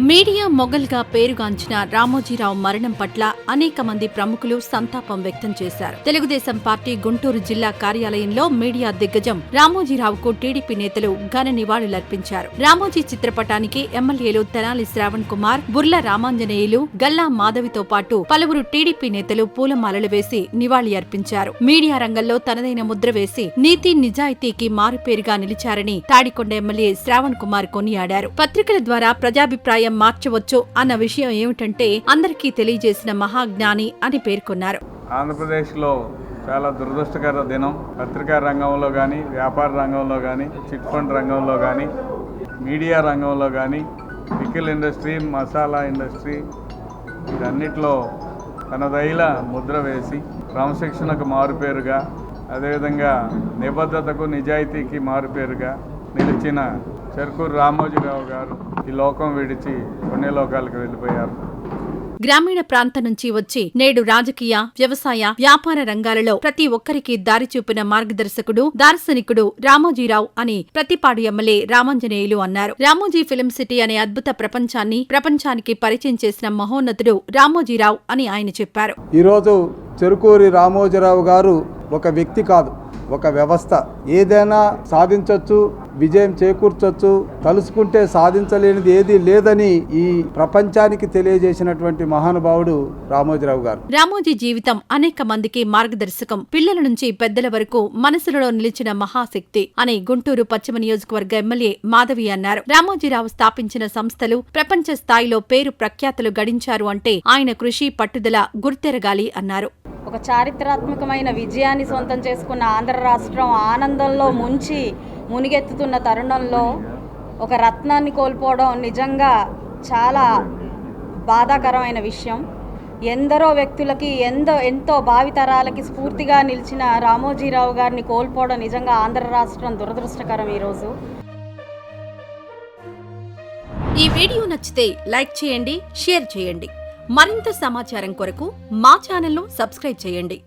Media మొగల్గా పేరుగాంచిన రామోజీరావు మరణం పట్ల అనేక మంది ప్రముఖులు సంతాపం వ్యక్తం చేశారు. తెలుగుదేశం పార్టీ గుంటూరు జిల్లా కార్యాలయంలో మీడియా దిగ్గజం రామోజీరావుకు టీడీపీ నేతలు ఘన నివాళులర్పించారు. రామోజీ చిత్రపటానికి ఎమ్మెల్యేలు తెనాలి శ్రావణ్ కుమార్, బుర్ల రామాంజనేయులు, గల్లా మాధవితో పాటు పలువురు టీడీపీ నేతలు పూలమాలలు వేసి నివాళి అర్పించారు. మీడియా రంగంలో తనదైన ముద్ర వేసి నీతి నిజాయితీకి మారుపేరుగా నిలిచారని తాడికొండ ఎమ్మెల్యే శ్రావణ్ కుమార్ కొనియాడారు. పత్రికల ద్వారా ప్రజాభిప్రాయం మార్చవచ్చు అన్న విషయం ఏమిటంటే అందరికీ తెలియజేసిన మహాజ్ఞాని అని పేర్కొన్నారు. ఆంధ్రప్రదేశ్లో చాలా దురదృష్టకర దినం. పత్రికా రంగంలో కానీ, వ్యాపార రంగంలో కానీ, చిట్ ఫండ్ రంగంలో కానీ, మీడియా రంగంలో కానీ, పికిల్ ఇండస్ట్రీ, మసాలా ఇండస్ట్రీ వీటన్నిటిలో తనదైన ముద్ర వేసి క్రమశిక్షణకు మారుపేరుగా, అదేవిధంగా నిబద్ధతకు నిజాయితీకి మారుపేరుగా నిలిచిన చెరుకూరు రామోజీరావు గారు ఈ లోకం విడిచి పుణ్యలోకాలకు వెళ్ళిపోయారు. గ్రామీణ ప్రాంతం నుంచి వచ్చి నేడు రాజకీయ, వ్యవసాయ, వ్యాపార రంగాలలో ప్రతి ఒక్కరికి దారి చూపిన మార్గదర్శకుడు, దార్శనికుడు రామోజీరావు అని ప్రతిపాడు ఎమ్మెల్యే రామాంజనేయులు అన్నారు. రామోజీ ఫిల్మ్ సిటీ అనే అద్భుత ప్రపంచానికి పరిచయం చేసిన మహోన్నతుడు రామోజీరావు అని ఆయన చెప్పారు. ఈరోజు చెరుకూరి రామోజీరావు గారు ఒక వ్యక్తి కాదు, ఒక వ్యవస్థ. ఏదైనా సాధించవచ్చు, విజయం చేకూర్చొచ్చు, తలుసుకుంటే సాధించలేనిది ఏదీ లేదని ఈ ప్రపంచానికి తెలియజేసినటువంటి మహానుభావుడు రామోజీరావు గారు. రామోజీ జీవితం అనేక మందికి మార్గదర్శకం, పిల్లల నుంచి పెద్దల వరకు మనసులలో నిలిచిన మహాశక్తి అని గుంటూరు పశ్చిమ నియోజకవర్గ ఎమ్మెల్యే మాధవి అన్నారు. రామోజీరావు స్థాపించిన సంస్థలు ప్రపంచ స్థాయిలో పేరు ప్రఖ్యాతులు గడించారు అంటే ఆయన కృషి, పట్టుదల గుర్తెరగాలి అన్నారు. ఒక చారిత్రాత్మకమైన విజయాన్ని సొంతం చేసుకున్న ఆంధ్ర రాష్ట్రం ఆనందంలో ముంచి మునిగెత్తుతున్న తరుణంలో ఒక రత్నాన్ని కోల్పోవడం నిజంగా చాలా బాధాకరమైన విషయం. ఎందరో వ్యక్తులకి ఎంతో భావితరాలకి స్ఫూర్తిగా నిలిచిన రామోజీరావు గారిని కోల్పోవడం నిజంగా ఆంధ్ర రాష్ట్రం దురదృష్టకరం. ఈరోజు ఈ వీడియో నచ్చితే లైక్ చేయండి, షేర్ చేయండి. మరింత సమాచారం కొరకు మా ఛానల్ను సబ్స్క్రైబ్ చేయండి.